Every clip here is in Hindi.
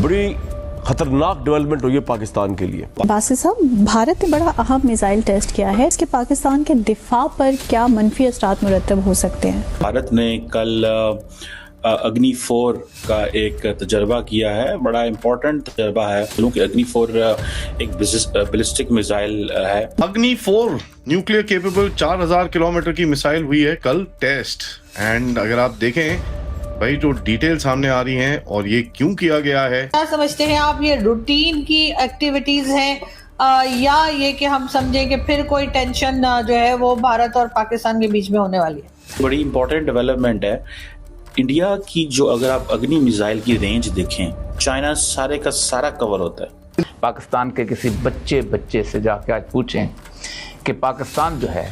बड़ी खतरनाक डेवलपमेंट हुई है पाकिस्तान के लिए। बासित साहब, भारत ने बड़ा अहम मिसाइल टेस्ट किया है, इसके पाकिस्तान के दिफा पर क्या मनफी असरात मुरतब हो सकते हैं? भारत ने कल अग्नि 4 का एक तजर्बा किया है, बड़ा इम्पोर्टेंट तजर्बा है क्योंकि अग्नि 4 एक बैलिस्टिक मिसाइल है। अग्नि 4 न्यूक्लियर केपेबल 4000 किलोमीटर की मिसाइल हुई है कल टेस्ट। एंड अगर आप देखें भाई जो डिटेल सामने आ रही हैं और ये क्यों किया गया है, क्या समझते हैं आप, ये रूटीन की एक्टिविटीज हैं या ये कि हम समझें कि फिर कोई टेंशन जो है वो भारत और पाकिस्तान के बीच में होने वाली है? बड़ी इंपॉर्टेंट डेवलपमेंट है। इंडिया की जो अगर आप अग्नि मिसाइल की रेंज देखें, चाइना सारे का सारा कवर होता है। पाकिस्तान के किसी बच्चे से जाके आज पूछें कि पाकिस्तान जो है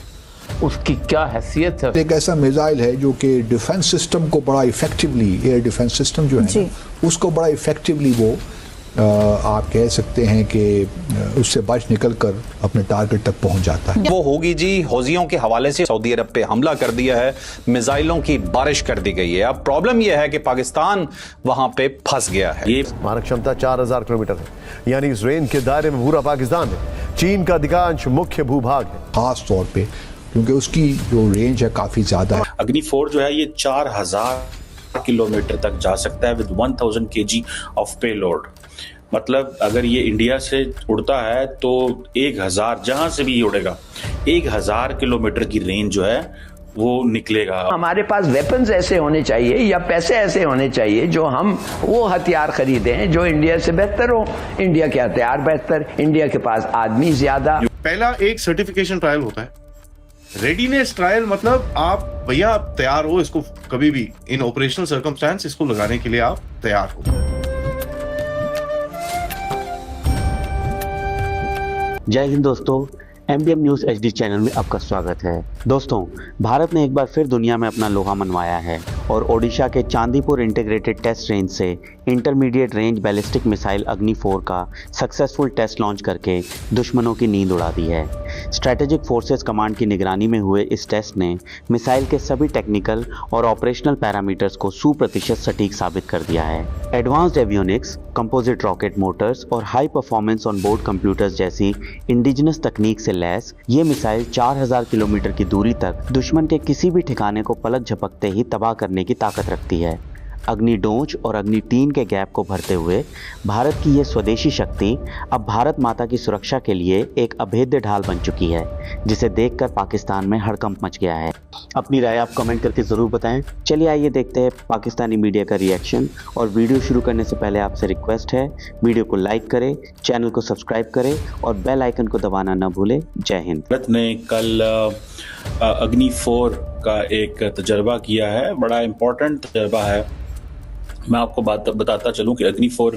उसकी क्या हैसियत है। एक ऐसा मिसाइल है जो कि डिफेंस सिस्टम को बड़ा इफेक्टिवली, एयर डिफेंस सिस्टम जो है ना, उसको बड़ा इफेक्टिवली वो आप कह सकते हैं कि उससे बच निकल कर अपने टारगेट तक पहुंच जाता है। वो होगी जी, हौजियों के हवाले से सऊदी अरब पे हमला कर दिया है, मिसाइलों की बारिश कर दी गई है। अब प्रॉब्लम यह है कि पाकिस्तान वहां पे फंस गया है। ये मारक क्षमता 4000 किलोमीटर है, यानी इस रेंज के दायरे में पूरा पाकिस्तान है। चीन का अधिकांश मुख्य भूभाग है, खास तौर पे क्योंकि उसकी जो रेंज है काफी ज्यादा है। अग्नि 4 जो है ये 4000 किलोमीटर तक जा सकता है विद 1000 kg ऑफ पेलोड। मतलब अगर ये इंडिया से उड़ता है तो 1000, जहां से भी उड़ेगा 1000 किलोमीटर की रेंज जो है वो निकलेगा। हमारे पास वेपन्स ऐसे होने चाहिए या पैसे ऐसे होने चाहिए जो हम वो हथियार खरीदें जो इंडिया से बेहतर हो। इंडिया के हथियार बेहतर, इंडिया के पास आदमी ज्यादा। पहला एक सर्टिफिकेशन ट्रायल होता है, रेडीनेस ट्रायल, मतलब आप भैया आप तैयार हो इसको कभी भी इन ऑपरेशनल सर्कमस्टेंस इसको लगाने के लिए आप तैयार हो। जय हिंद दोस्तों, MDM न्यूज़ HD चैनल में आपका स्वागत है। दोस्तों, भारत ने एक बार फिर दुनिया में अपना लोहा मनवाया है और ओडिशा के चांदीपुर इंटीग्रेटेड टेस्ट रेंज से इंटरमीडिएट रेंज बैलिस्टिक मिसाइल अग्नि 4 का सक्सेसफुल टेस्ट लॉन्च करके दुश्मनों की नींद उड़ा दी है। स्ट्रेटेजिक फोर्सेस कमांड की निगरानी में हुए इस टेस्ट ने मिसाइल के सभी टेक्निकल और ऑपरेशनल पैरामीटर्स को 100% सटीक साबित कर दिया है। Advanced avionics, composite rocket motors और high performance on board computers जैसी इंडिजिनस तकनीक से लैस ये मिसाइल 4000 किलोमीटर की दूरी तक दुश्मन के किसी भी ठिकाने को पलक झपकते ही तबाह करने की ताकत रखती है। अग्नि डोज और अग्नि 3 के गैप को भरते हुए भारत की ये स्वदेशी शक्ति अब भारत माता की सुरक्षा के लिए एक अभेद्य ढाल बन चुकी है, जिसे देखकर पाकिस्तान में हड़कंप मच गया है। अपनी राय आप कमेंट करके ज़रूर बताएं। चलिए आइए देखते हैं पाकिस्तानी मीडिया का रिएक्शन। और वीडियो शुरू करने से पहले आपसे रिक्वेस्ट है, वीडियो को लाइक करें, चैनल को सब्सक्राइब करें और बेल आइकन को दबाना न भूलें। जय हिंद। भारत ने कल अग्नि 4 का एक तजर्बा किया है, बड़ा इम्पोर्टेंट तजर्बा है। मैं आपको बताता चलूं कि अग्नि 4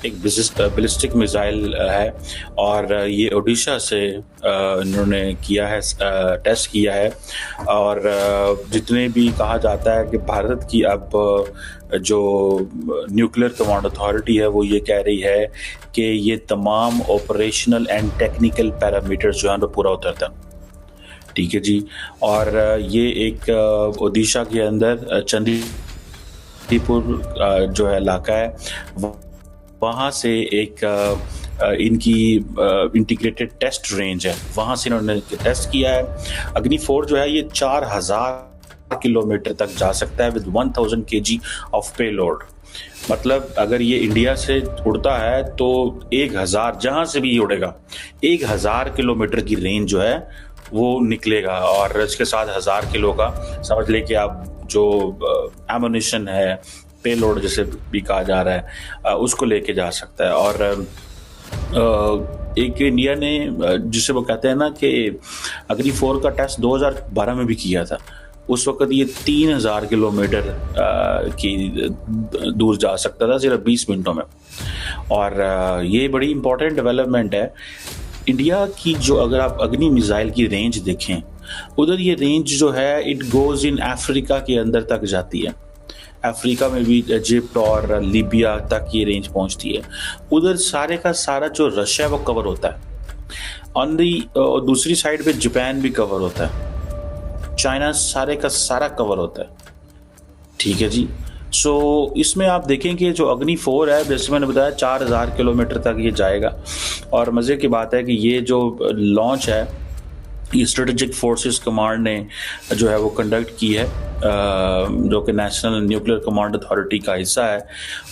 एक बैलिस्टिक मिसाइल है और ये ओडिशा से इन्होंने किया है, टेस्ट किया है। और जितने भी कहा जाता है कि भारत की अब जो न्यूक्लियर कमांड अथॉरिटी है वो ये कह रही है कि ये तमाम ऑपरेशनल एंड टेक्निकल पैरामीटर्स जो हैं वो पूरा उतरता है। ठीक है जी। और ये एक ओडिशा के अंदर चांदीपुर जो है इलाका है, वहाँ से एक इनकी इंटीग्रेटेड टेस्ट रेंज है, वहाँ से इन्होंने टेस्ट किया है। अग्नि 4 जो है ये 4000 किलोमीटर तक जा सकता है विद 1000 kg ऑफ पेलोड। मतलब अगर ये इंडिया से उड़ता है तो 1000, जहाँ से भी उड़ेगा 1000 किलोमीटर की रेंज जो है वो निकलेगा। और इसके साथ 1000 किलो का समझ ले कि आप जो एमुनिशन है, पेलोड जैसे भी कहा जा रहा है, उसको लेके जा सकता है। और एक इंडिया ने जिसे वो कहते हैं ना कि अग्नि 4 का टेस्ट 2012 में भी किया था, उस वक्त ये 3000 किलोमीटर की दूर जा सकता था सिर्फ 20 मिनटों में। और ये बड़ी इंपॉर्टेंट डेवलपमेंट है। इंडिया की जो अगर आप अग्नि मिसाइल की रेंज देखें, उधर ये रेंज जो है इट गोज इन अफ्रीका के अंदर तक जाती है। अफ्रीका में भी इजिप्ट और लीबिया तक ये रेंज पहुंचती है। उधर सारे का सारा जो रशिया वो कवर होता है। ऑन दी दूसरी साइड पे जापान भी कवर होता है, चाइना सारे का सारा कवर होता है। ठीक है जी। सो इसमें आप देखें कि जो अग्नि 4 है, जैसे मैंने बताया 4000 किलोमीटर तक ये जाएगा। और मज़े की बात है कि ये जो लॉन्च है ये स्ट्रेटेजिक फोर्सेस कमांड ने जो है वो कंडक्ट की है, जो कि नेशनल न्यूक्लियर कमांड अथॉरिटी का हिस्सा है।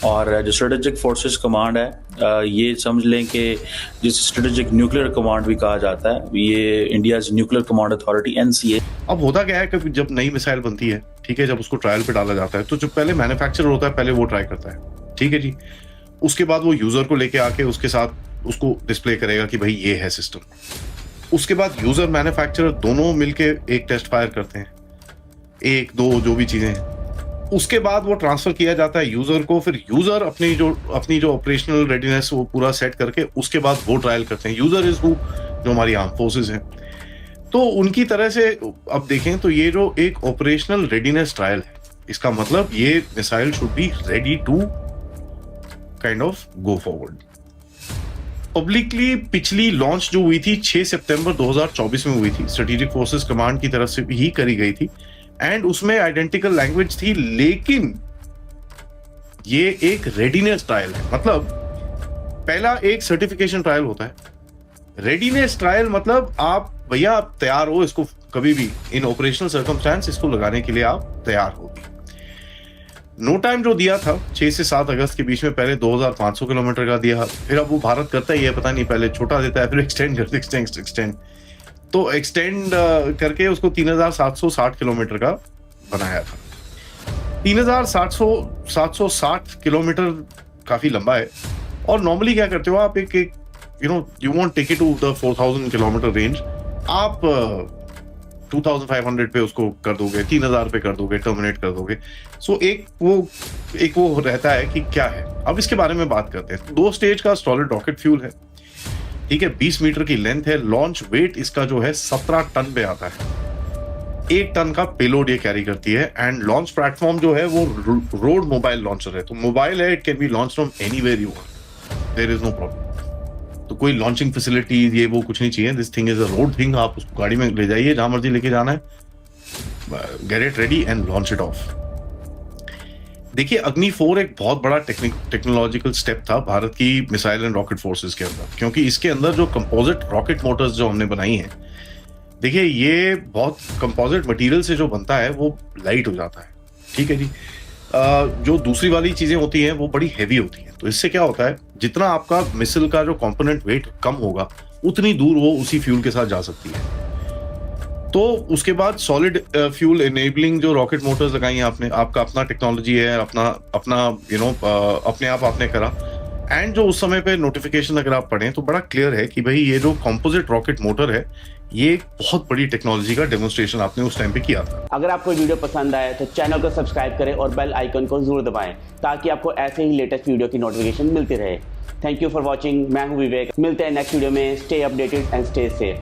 और जो स्ट्रेटेजिक फोर्सेस कमांड है ये समझ लें कि जिसे स्ट्रेटेजिक न्यूक्लियर कमांड भी कहा जाता है, ये India's nuclear command authority NCA। अब होता क्या है कि जब नई मिसाइल बनती है, ठीक है, जब उसको ट्रायल पे डाला जाता है तो जो पहले मैन्युफैक्चरर होता है पहले वो ट्राई करता है, ठीक है जी। उसके बाद वो यूजर को लेके आके उसके साथ उसको डिस्प्ले करेगा कि भाई ये है सिस्टम। उसके बाद यूजर मैन्युफैक्चरर दोनों मिलके एक टेस्ट फायर करते हैं, एक दो जो भी चीजें हैं। उसके बाद वो ट्रांसफर किया जाता है यूजर को, फिर यूजर अपनी जो ऑपरेशनल रेडीनेस वो पूरा सेट करके उसके बाद वो ट्रायल करते हैं। यूजर इज हु जो हमारी आर्म फोर्सेस हैं। तो उनकी तरह से अब देखें तो ये जो एक ऑपरेशनल रेडीनेस ट्रायल है, इसका मतलब ये missile should be ready to kind of go forward. Publicly पिछली लॉन्च जो हुई थी 6 सितंबर 2024 में हुई थी, स्ट्रेटेजिक फोर्सेस कमांड की तरफ से ही करी गई थी एंड उसमें आइडेंटिकल लैंग्वेज थी, लेकिन ये एक रेडीनेस ट्रायल है। मतलब पहला एक सर्टिफिकेशन ट्रायल होता है, रेडीनेस ट्रायल मतलब आप भैया आप तैयार हो इसको कभी भी इन ऑपरेशनल सर्कमस्टेंस इसको लगाने के लिए आप तैयार हो। नो टाइम जो दिया था 6 से 7 अगस्त के बीच में, पहले 2500 किलोमीटर का दिया, फिर अब वो भारत करता ही है, पता नहीं पहले छोटा देता है फिर एक्सटेंड करते एक्सटेंड तो एक्सटेंड करके उसको 3760 किलोमीटर का बनाया था। 3760 किलोमीटर काफी लंबा है। और नॉर्मली क्या करते हो आप, एक you want take it to the 4000 kilometre range, आप 2500 पे उसको कर दोगे, 3000 पे कर दोगे, टर्मिनेट कर दोगे। सो एक वो रहता है कि क्या है। अब इसके बारे में बात करते हैं। 2 स्टेज का सॉलिड रॉकेट फ्यूल है, ठीक है, 20 मीटर की लेंथ है। लॉन्च वेट इसका जो है 17 टन पे आता है। 1 टन का पेलोड ये कैरी करती है। एंड लॉन्च प्लेटफॉर्म जो है वो रोड मोबाइल लॉन्चर है। तो मोबाइल है, it can be launch from anywhere you want, there is no problem. तो कोई लॉन्चिंग फैसिलिटी ये वो कुछ नहीं चाहिए। This thing is a road thing. आप उसको गाड़ी में ले जाइए, जहां मर्जी लेके जाना है, get it ready and launch it of. देखिए अग्नि 4 एक बहुत बड़ा टेक्नोलॉजिकल स्टेप था भारत की मिसाइल एंड रॉकेट फोर्सेस के अंदर, क्योंकि इसके अंदर जो कंपोजिट रॉकेट मोटर्स जो हमने बनाई हैं, देखिए ये बहुत कंपोजिट मटेरियल से जो बनता है वो लाइट हो जाता है, ठीक है जी। जो दूसरी वाली चीजें होती हैं वो बड़ी हैवी होती हैं। तो इससे क्या होता है, जितना आपका मिसाइल का जो कंपोनेंट वेट कम होगा उतनी दूर वो उसी फ्यूल के साथ जा सकती है। तो उसके बाद सॉलिड फ्यूल एनेबलिंग जो रॉकेट मोटर्स लगाई हैं आपने, आपका अपना टेक्नोलॉजी है, अपना अपने आप आपने करा। एंड जो उस समय पे नोटिफिकेशन अगर आप पढ़ें तो बड़ा क्लियर है कि भाई ये जो कंपोजिट रॉकेट मोटर है ये एक बहुत बड़ी टेक्नोलॉजी का डेमोन्स्ट्रेशन आपने उस टाइम पे किया था। अगर आपको वीडियो पसंद आए तो चैनल को सब्सक्राइब करें और बेल आइकन को जरूर दबाएं ताकि आपको ऐसे ही लेटेस्ट वीडियो की नोटिफिकेशन मिलती रहे। Thank you for watching. मैं हूं विवेक। मिलते हैं नेक्स्ट वीडियो में। Stay updated and stay safe.